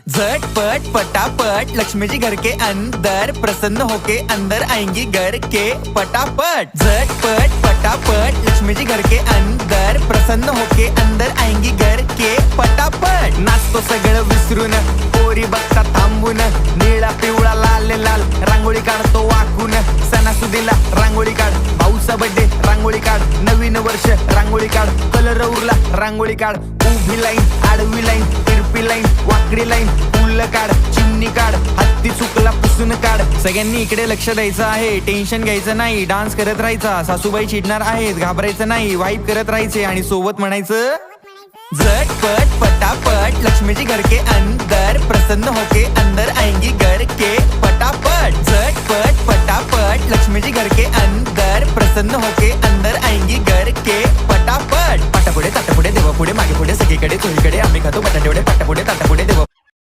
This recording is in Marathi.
झटपट पटापट लक्ष्मी जी घर के अंदर प्रसन्न होके अंदर आएंगी घर के पटापट। झटपट पटापट लक्ष्मी जी घर के अंदर प्रसन्न होके अंदर आएंगी घर के पटापट। नाचतो सगळं विसरून पोरी बघता थांबून, निळा पिवळा लाल लाल रांगोळी काढतो वाकून। सणासुदीला रांगोळी काढ, भाऊचा बर्थडे रांगोळी काढ, नवीन वर्ष रांगोळी काढ, कलर उरला रांगोळी काढ। उभी लाईन, आडवी लाईन, तिरपी लाईन, वाकडी लाईन, फुल काढ, चिमणी काढ, हत्ती चुकला पुसून काढ। सगळ्यांनी इकडे लक्ष द्यायचं आहे, टेन्शन घ्यायचं नाही, डान्स करत राहायचा। सासूबाई चिडणार आहेत, घाबरायचं नाही, वाईप करत राहायचे आणि सोबत म्हणायचं झटपट पटापट लक्ष्मी जी घर के अंदर प्रसन्न होके अंदर आएंगी घर के पटापट। झटपट पटापट लक्ष्मी जी घर के अंदर प्रसन्न होके अंदर आएंगी घर के पटापट। पाटापुढे ताटापुढे देवापुढे मागे पुढे सगळीकडे चोहीकडे आम्ही खातो बटाटेवडे, पाटापुढे ताटापुढे देवा